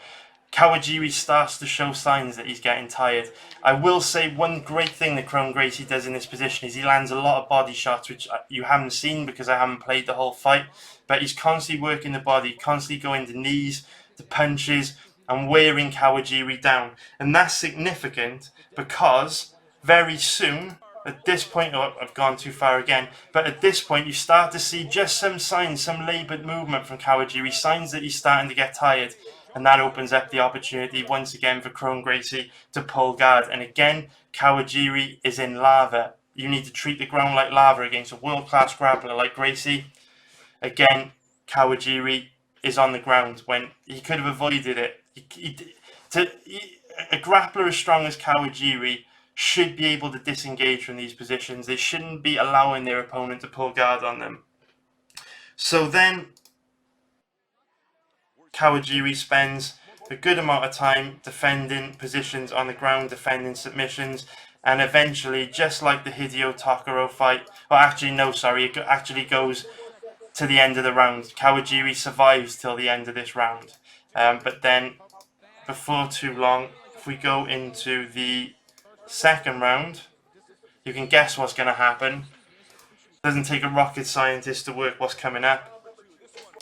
[SPEAKER 1] Kawajiri starts to show signs that he's getting tired. I will say one great thing that Kron Gracie does in this position is he lands a lot of body shots, which you haven't seen because I haven't played the whole fight, but he's constantly working the body, constantly going to knees, to punches, and wearing Kawajiri down. And that's significant because very soon, at this point, oh, I've gone too far again, but at this point you start to see just some signs, some laboured movement from Kawajiri, signs that he's starting to get tired. And that opens up the opportunity once again for Kron Gracie to pull guard. And again, Kawajiri is in lava. You need to treat the ground like lava against a world-class grappler like Gracie. Again, Kawajiri is on the ground when he could have avoided it. A grappler as strong as Kawajiri should be able to disengage from these positions. They shouldn't be allowing their opponent to pull guard on them. So then, Kawajiri spends a good amount of time defending positions on the ground, defending submissions, and eventually, just like the Hideo Tokoro fight, well actually no, sorry, it actually goes to the end of the round. Kawajiri survives till the end of this round. But then, before too long, if we go into the second round, you can guess what's going to happen. It doesn't take a rocket scientist to work what's coming up.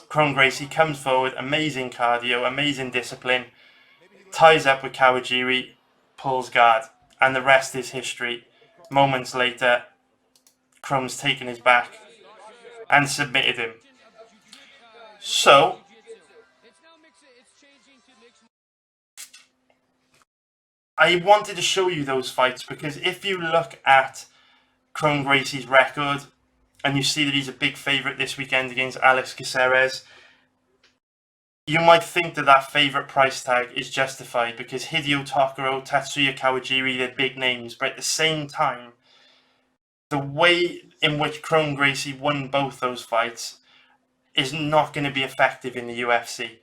[SPEAKER 1] Kron Gracie comes forward, amazing cardio, amazing discipline, ties up with Kawajiri, pulls guard, and the rest is history. Moments later, Kron's taken his back and submitted him. So, I wanted to show you those fights because if you look at Kron Gracie's record, and you see that he's a big favourite this weekend against Alex Caceres, you might think that that favourite price tag is justified because Hideo Tokoro, Tatsuya Kawajiri, they're big names, but at the same time, the way in which Kron Gracie won both those fights is not going to be effective in the UFC.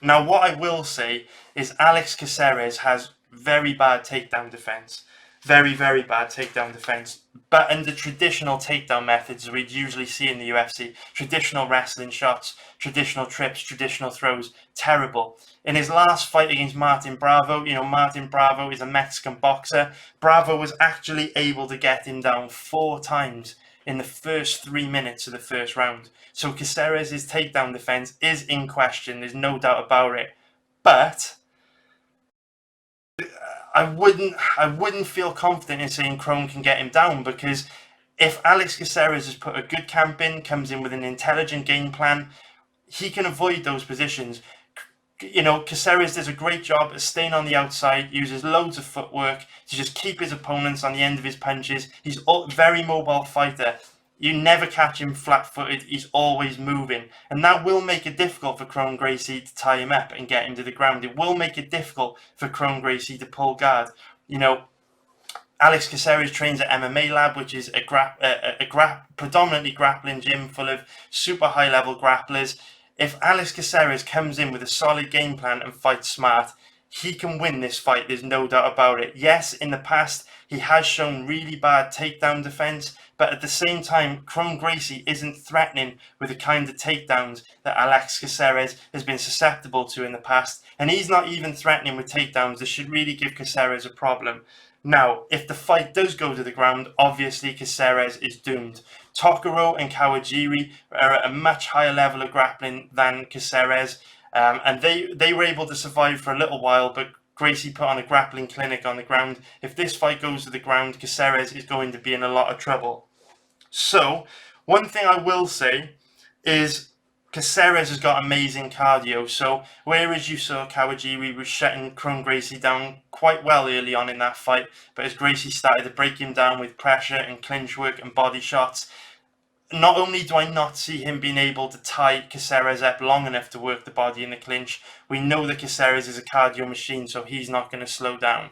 [SPEAKER 1] Now, what I will say is Alex Caceres has very bad takedown defense. Very, very bad takedown defense. But in the traditional takedown methods we'd usually see in the UFC, traditional wrestling shots, traditional trips, traditional throws, terrible. In his last fight against Martin Bravo, Martin Bravo is a Mexican boxer. Bravo was actually able to get him down 4 times in the first 3 minutes of the first round. So Caceres' takedown defense is in question. There's no doubt about it. But I wouldn't feel confident in saying Kron can get him down, because if Alex Caceres has put a good camp in, comes in with an intelligent game plan, he can avoid those positions. Caceres does a great job at staying on the outside, uses loads of footwork to just keep his opponents on the end of his punches. He's a very mobile fighter. You never catch him flat-footed. He's always moving. And that will make it difficult for Kron Gracie to tie him up and get him to the ground. It will make it difficult for Kron Gracie to pull guard. Alex Caceres trains at MMA Lab, which is a predominantly grappling gym full of super high-level grapplers. If Alex Caceres comes in with a solid game plan and fights smart, he can win this fight. There's no doubt about it. Yes, in the past, he has shown really bad takedown defense, but at the same time, Kron Gracie isn't threatening with the kind of takedowns that Alex Caceres has been susceptible to in the past, and he's not even threatening with takedowns that should really give Caceres a problem. Now, if the fight does go to the ground, obviously Caceres is doomed. Tokoro and Kawajiri are at a much higher level of grappling than Caceres, and they were able to survive for a little while, but Gracie put on a grappling clinic on the ground. If this fight goes to the ground, Caceres is going to be in a lot of trouble. So, one thing I will say is Caceres has got amazing cardio. So, whereas you saw Kawajiri was shutting Kron Gracie down quite well early on in that fight, but as Gracie started to break him down with pressure and clinch work and body shots, not only do I not see him being able to tie Caceres up long enough to work the body in the clinch, we know that Caceres is a cardio machine, so he's not going to slow down.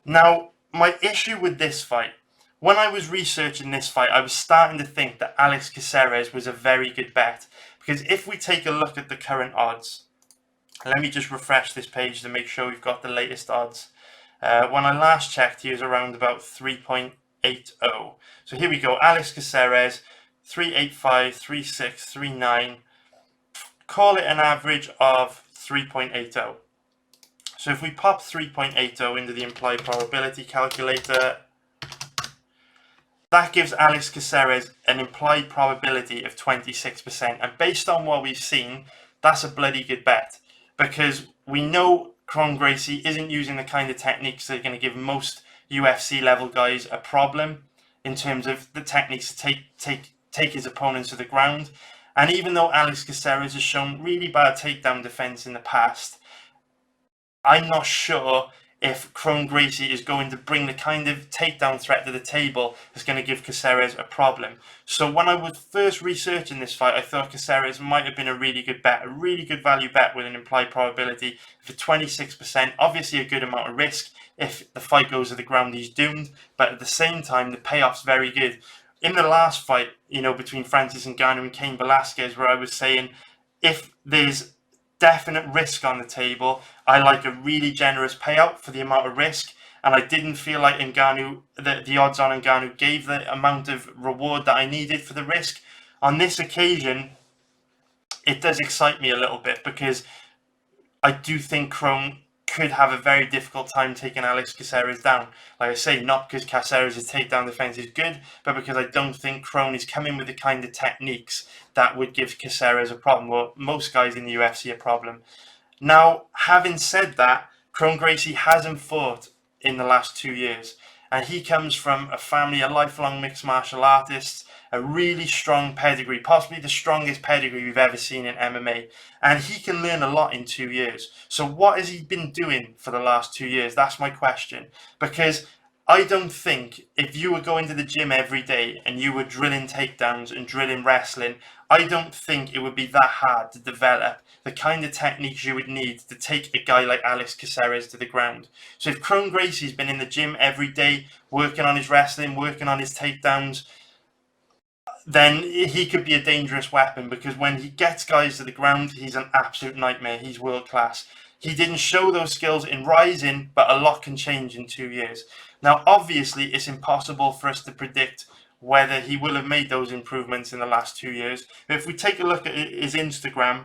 [SPEAKER 1] Now, my issue with this fight, when I was researching this fight, I was starting to think that Alex Caceres was a very good bet. Because if we take a look at the current odds, let me just refresh this page to make sure we've got the latest odds. When I last checked, he was around about 3.80. So here we go, Alex Caceres, 385, 36, 39. Call it an average of 3.80. So if we pop 3.80 into the implied probability calculator, that gives Alex Caceres an implied probability of 26%. And based on what we've seen, that's a bloody good bet. Because we know Kron Gracie isn't using the kind of techniques that are going to give most UFC level guys a problem in terms of the techniques to take his opponents to the ground. And even though Alex Caceres has shown really bad takedown defense in the past, I'm not sure if Kron Gracie is going to bring the kind of takedown threat to the table that's going to give Caceres a problem. So when I was first researching this fight, I thought Caceres might have been a really good bet, a really good value bet with an implied probability for 26%. Obviously a good amount of risk. If the fight goes to the ground, he's doomed. But at the same time, the payoff's very good. In the last fight, between Francis Ngannou and Cain Velasquez, where I was saying, if there's definite risk on the table, I like a really generous payout for the amount of risk, and I didn't feel like Ngannou, the odds on Ngannou gave the amount of reward that I needed for the risk. On this occasion, it does excite me a little bit, because I do think Kron could have a very difficult time taking Alex Caceres down. Like I say, not because Caceres' takedown defense is good, but because I don't think Kron is coming with the kind of techniques that would give Caceres a problem, or most guys in the UFC a problem. Now, having said that, Kron Gracie hasn't fought in the last 2 years, and he comes from a family of lifelong mixed martial artists, a really strong pedigree, possibly the strongest pedigree we've ever seen in MMA, and he can learn a lot in 2 years. So what has he been doing for the last 2 years? That's my question. Because I don't think if you were going to the gym every day and you were drilling takedowns and drilling wrestling, I don't think it would be that hard to develop the kind of techniques you would need to take a guy like Alex Caceres to the ground. So if Kron Gracie's been in the gym every day, working on his wrestling, working on his takedowns, then he could be a dangerous weapon, because when he gets guys to the ground, he's an absolute nightmare. He's world class. He didn't show those skills in Rising, but a lot can change in 2 years. Now, obviously, it's impossible for us to predict whether he will have made those improvements in the last 2 years. But if we take a look at his Instagram,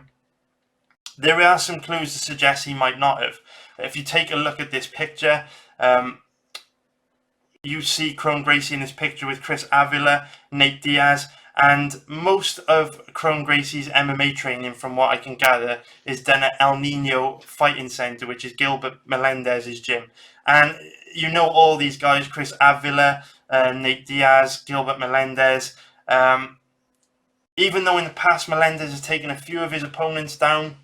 [SPEAKER 1] there are some clues to suggest he might not have. If you take a look at this picture, you see Kron Gracie in this picture with Chris Avila, Nate Diaz, and most of Kron Gracie's MMA training, from what I can gather, is done at El Nino Fighting Center, which is Gilbert Melendez's gym. And you know all these guys, Chris Avila, Nate Diaz, Gilbert Melendez. Even though in the past Melendez has taken a few of his opponents down,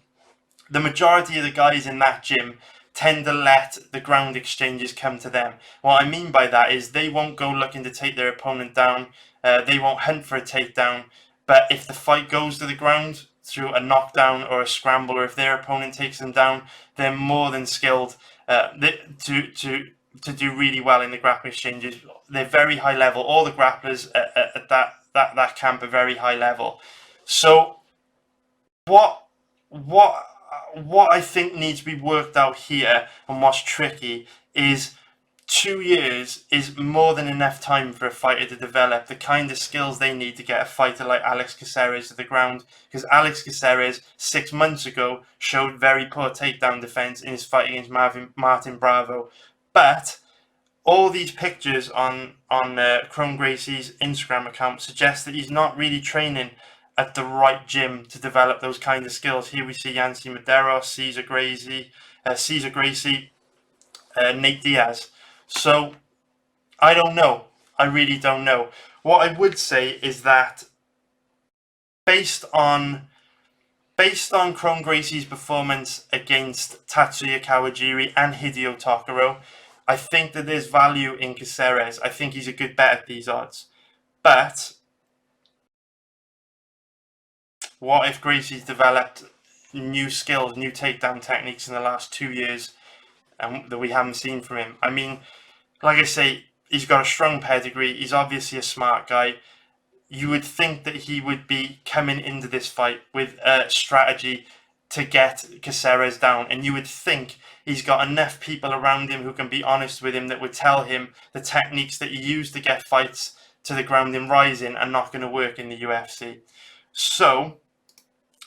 [SPEAKER 1] the majority of the guys in that gym tend to let the ground exchanges come to them. What I mean by that is they won't go looking to take their opponent down. They won't hunt for a takedown. But if the fight goes to the ground through a knockdown or a scramble, or if their opponent takes them down, they're more than skilled to do really well in the grappling exchanges. They're very high level. All the grapplers at that camp are very high level. So what I think needs to be worked out here, and what's tricky, is 2 years is more than enough time for a fighter to develop the kind of skills they need to get a fighter like Alex Caceres to the ground. Because Alex Caceres 6 months ago showed very poor takedown defense in his fight against Martin Bravo. But all these pictures on Kron Gracie's Instagram account suggest that he's not really training at the right gym to develop those kind of skills. Here we see Yancy Medeiros, Caesar Gracie, Nate Diaz. So I don't know. I really don't know. What I would say is that based on Kron Gracie's performance against Tatsuya Kawajiri and Hideo Tokoro, I think that there's value in Caceres. I think he's a good bet at these odds. But what if Gracie's developed new skills, new takedown techniques in the last 2 years that we haven't seen from him? I mean, like I say, he's got a strong pedigree. He's obviously a smart guy. You would think that he would be coming into this fight with a strategy to get Caceres down. And you would think he's got enough people around him who can be honest with him, that would tell him the techniques that he used to get fights to the ground in Rising are not going to work in the UFC. So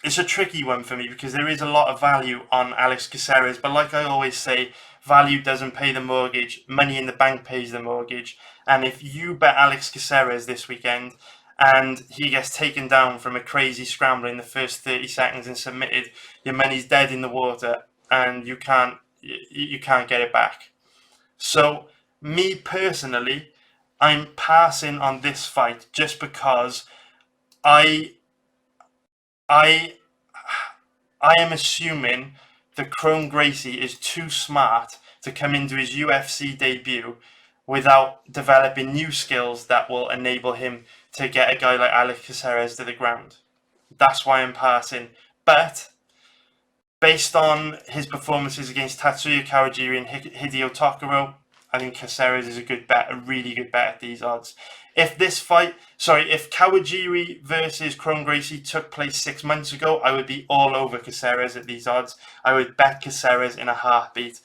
[SPEAKER 1] it's a tricky one for me, because there is a lot of value on Alex Caceres, but like I always say, value doesn't pay the mortgage, money in the bank pays the mortgage. And if you bet Alex Caceres this weekend and he gets taken down from a crazy scramble in the first 30 seconds and submitted, your money's dead in the water and you can't get it back. So me personally, I'm passing on this fight just because I am assuming that Kron Gracie is too smart to come into his UFC debut without developing new skills that will enable him to get a guy like Alex Caceres to the ground. That's why I'm passing. But based on his performances against Tatsuya Kawajiri and Hideo Tokoro, I think Caceres is a good bet, a really good bet at these odds. If Kawajiri versus Kron Gracie took place 6 months ago, I would be all over Caceres at these odds. I would bet Caceres in a heartbeat.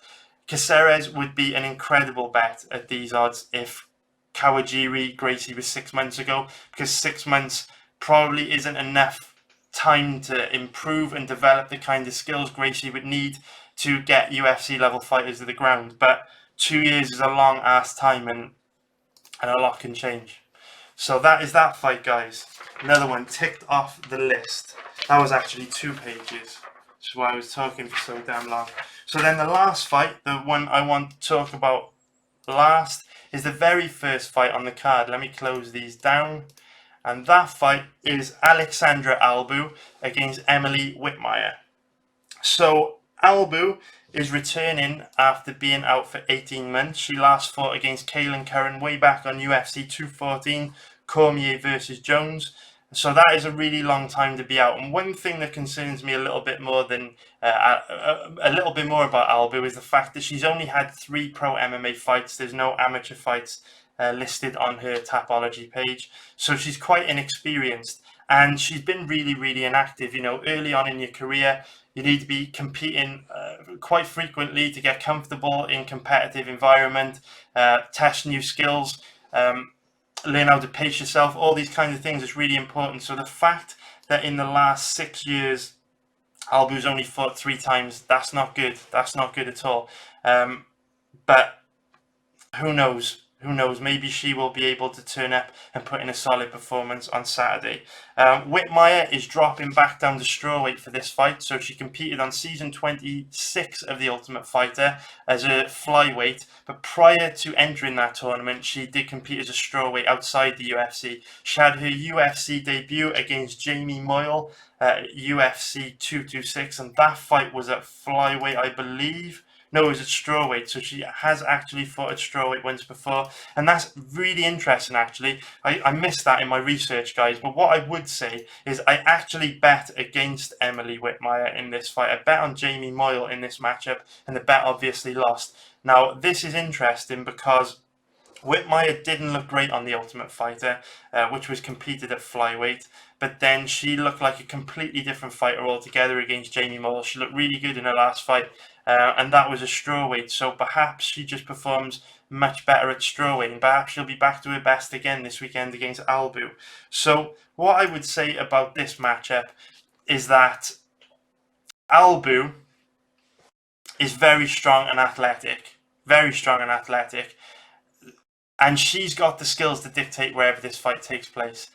[SPEAKER 1] Caceres would be an incredible bet at these odds if Kawajiri Gracie was 6 months ago, because 6 months probably isn't enough time to improve and develop the kind of skills Gracie would need to get UFC level fighters to the ground. But 2 years is a long ass time, and a lot can change. So that is that fight, guys. Another one ticked off the list. That was actually 2 pages, which is why I was talking for so damn long. So then the last fight, the one I want to talk about last, is the very first fight on the card. Let me close these down. And that fight is Aleksandra Albu against Emily Whitmire. So Albu is returning after being out for 18 months. She last fought against Cain Curran way back on UFC 214, Cormier versus Jones. So that is a really long time to be out. And one thing that concerns me a little bit more about Albu is the fact that she's only had 3 pro MMA fights. There's no amateur fights listed on her Tapology page. So she's quite inexperienced, and she's been really, really inactive. You know, early on in your career, you need to be competing quite frequently to get comfortable in competitive environment, test new skills, learn how to pace yourself. All these kinds of things is really important. So the fact that in the last 6 years Albu's only fought 3 times, that's not good. That's not good at all. But who knows? Who knows? Maybe she will be able to turn up and put in a solid performance on Saturday. Whitmire is dropping back down to strawweight for this fight. So she competed on season 26 of The Ultimate Fighter as a flyweight. But prior to entering that tournament, she did compete as a strawweight outside the UFC. She had her UFC debut against Jamie Moyle at UFC 226. And that fight was at flyweight, I believe. No, it was at strawweight, so she has actually fought at strawweight once before, and that's really interesting, actually. I missed that in my research, guys, but what I would say is I actually bet against Emily Whitmire in this fight. I bet on Jamie Moyle in this matchup, and the bet obviously lost. Now, this is interesting because Whitmire didn't look great on The Ultimate Fighter, which was competed at flyweight, but then she looked like a completely different fighter altogether against Jamie Moyle. She looked really good in her last fight, and that was a strawweight, so perhaps she just performs much better at strawweight, and perhaps she'll be back to her best again this weekend against Albu. So what I would say about this matchup is that Albu is very strong and athletic, and she's got the skills to dictate wherever this fight takes place.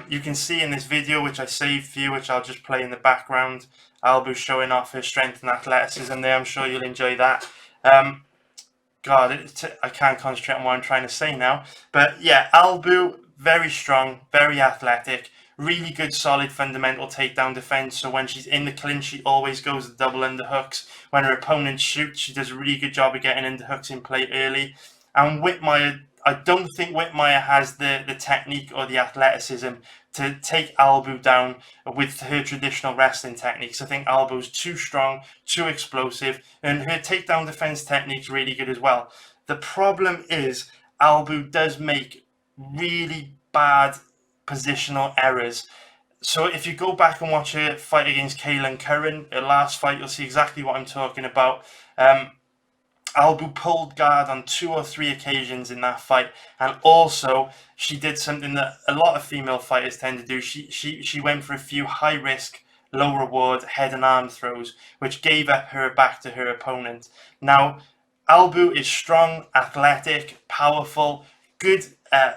[SPEAKER 1] You can see in this video, which I saved for you, which I'll just play in the background, Albu showing off her strength and athleticism there. I'm sure you'll enjoy that. God, I can't concentrate on what I'm trying to say now. But yeah, Albu, very strong, very athletic, really good, solid, fundamental takedown defense. So when she's in the clinch, she always goes the double underhooks. When her opponent shoots, she does a really good job of getting underhooks in play early. And Whitmire, I don't think Whitmire has the technique or the athleticism to take Albu down with her traditional wrestling techniques. I think Albu's too strong, too explosive, and her takedown defense technique's really good as well. The problem is Albu does make really bad positional errors. So if you go back and watch her fight against Kron, her last fight, you'll see exactly what I'm talking about. Albu pulled guard on 2 or 3 occasions in that fight, and also she did something that a lot of female fighters tend to do. She went for a few high risk, low reward head and arm throws, which gave up her back to her opponent. Now, Albu is strong, athletic, powerful, good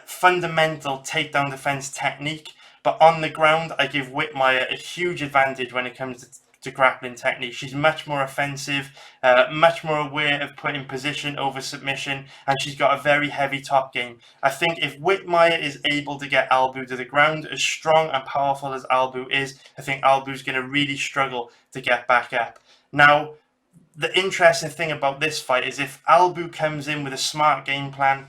[SPEAKER 1] fundamental takedown defense technique, but on the ground, I give Whitmire a huge advantage when it comes to grappling technique. She's much more offensive, much more aware of putting position over submission, and she's got a very heavy top game. I think if Whitmire is able to get Albu to the ground, as strong and powerful as Albu is, I think Albu's going to really struggle to get back up. Now, the interesting thing about this fight is if Albu comes in with a smart game plan,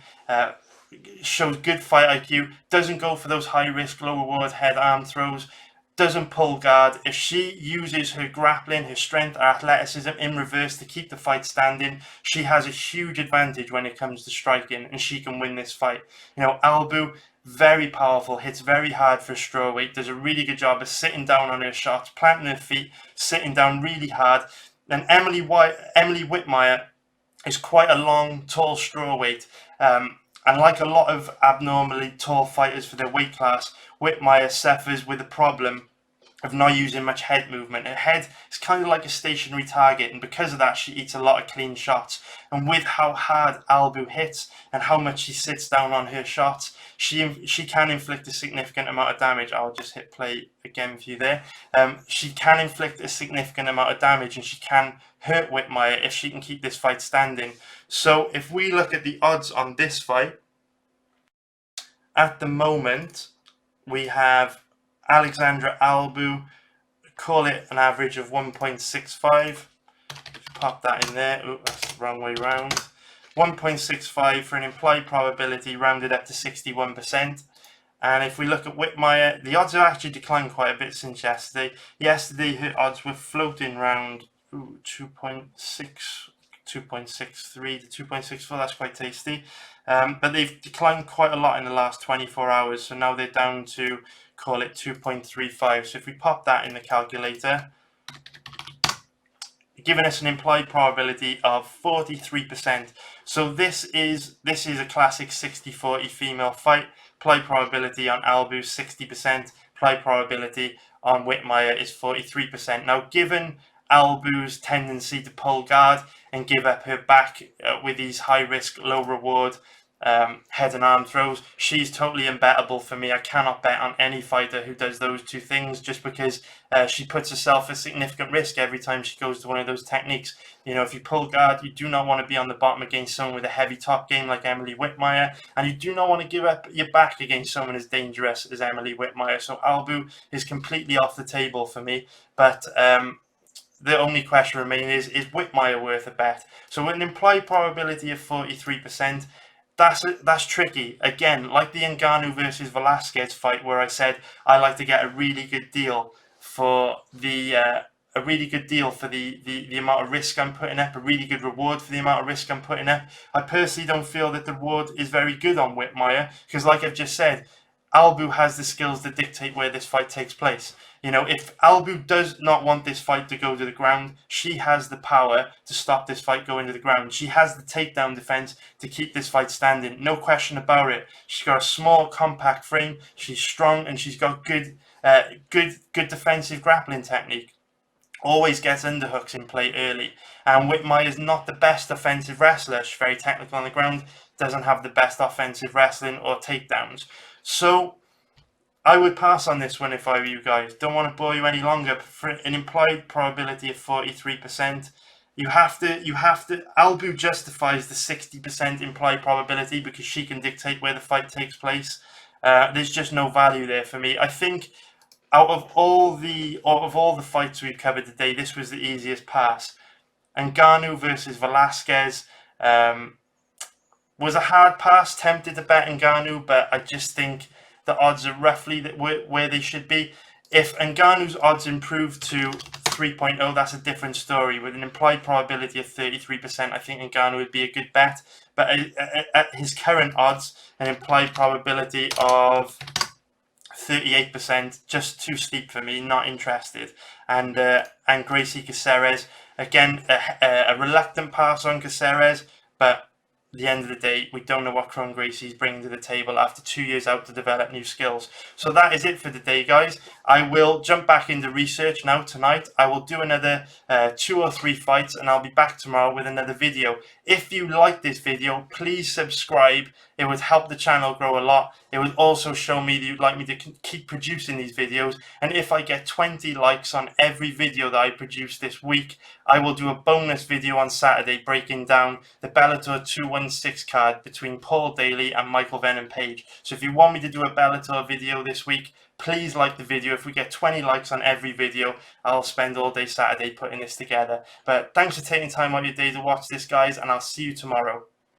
[SPEAKER 1] shows good fight IQ, doesn't go for those high risk, low reward head arm throws, doesn't pull guard, if she uses her grappling, her strength, her athleticism in reverse to keep the fight standing, she has a huge advantage when it comes to striking, and she can win this fight. You know, Albu, very powerful, hits very hard for strawweight, does a really good job of sitting down on her shots, planting her feet, sitting down really hard. And Emily Whitmire is quite a long, tall strawweight. And like a lot of abnormally tall fighters for their weight class, Whitmire suffers with the problem of not using much head movement. Her head is kind of like a stationary target, and because of that, she eats a lot of clean shots. And with how hard Albu hits and how much she sits down on her shots, she can inflict a significant amount of damage. I'll just hit play again for you there. She can inflict a significant amount of damage, and she can hurt Whitmire if she can keep this fight standing. So if we look at the odds on this fight, at the moment, we have Aleksandra Albu, call it an average of 1.65. Pop that in there. Oh, that's the wrong way round. 1.65 for an implied probability rounded up to 61%. And if we look at Whitmire, the odds have actually declined quite a bit since yesterday. Yesterday, her odds were floating around 2.6, 2.63 to 2.64. That's quite tasty. But they've declined quite a lot in the last 24 hours. So now they're down to, call it 2.35. So if we pop that in the calculator, giving us an implied probability of 43%. So this is a classic 60-40 female fight. Implied probability on Albu 60%. Implied probability on Whitmire is 43%. Now, given Albu's tendency to pull guard and give up her back with these high risk, low reward head and arm throws, she's totally unbettable for me. I cannot bet on any fighter who does those two things, just because she puts herself at significant risk every time she goes to one of those techniques. You know, if you pull guard, you do not want to be on the bottom against someone with a heavy top game like Emily Whitmire, and you do not want to give up your back against someone as dangerous as Emily Whitmire. So Albu is completely off the table for me. But the only question remaining is Whitmire worth a bet? So with an implied probability of 43%, that's tricky. Again, like the Ngannou versus Velasquez fight, where I said I like to get a really good deal for the the amount of risk I'm putting up, a really good reward for the amount of risk I'm putting up. I personally don't feel that the reward is very good on Whitmire, because like I've just said, Albu has the skills to dictate where this fight takes place. You know, if Albu does not want this fight to go to the ground, she has the power to stop this fight going to the ground. She has the takedown defense to keep this fight standing. No question about it. She's got a small, compact frame. She's strong, and she's got good defensive grappling technique. Always gets underhooks in play early. And Whitmire is not the best offensive wrestler. She's very technical on the ground, doesn't have the best offensive wrestling or takedowns. So I would pass on this one if I were you guys. Don't want to bore you any longer. For an implied probability of 43%, you have to. Albu justifies the 60% implied probability because she can dictate where the fight takes place. There's just no value there for me. I think out of all the fights we've covered today, this was the easiest pass. Ngannou versus Velasquez was a hard pass. Tempted to bet Ngannou, but I just think the odds are roughly where they should be. If Ngannou's odds improve to 3.0, that's a different story. With an implied probability of 33%, I think Ngannou would be a good bet. But at his current odds, an implied probability of 38%, just too steep for me, not interested. And Gracie Caceres, again, a reluctant pass on Caceres, but at the end of the day, we don't know what Kron Gracie is bringing to the table after 2 years out to develop new skills. So that is it for today, guys. I will jump back into research now tonight. I will do another 2 or 3 fights, and I'll be back tomorrow with another video. If you like this video, please subscribe. It would help the channel grow a lot. It would also show me that you'd like me to keep producing these videos. And if I get 20 likes on every video that I produce this week, I will do a bonus video on Saturday breaking down the Bellator 216 card between Paul Daly and Michael Venom Page. So if you want me to do a Bellator video this week, please like the video. If we get 20 likes on every video, I'll spend all day Saturday putting this together. But thanks for taking time out of your day to watch this, guys, and I'll see you tomorrow.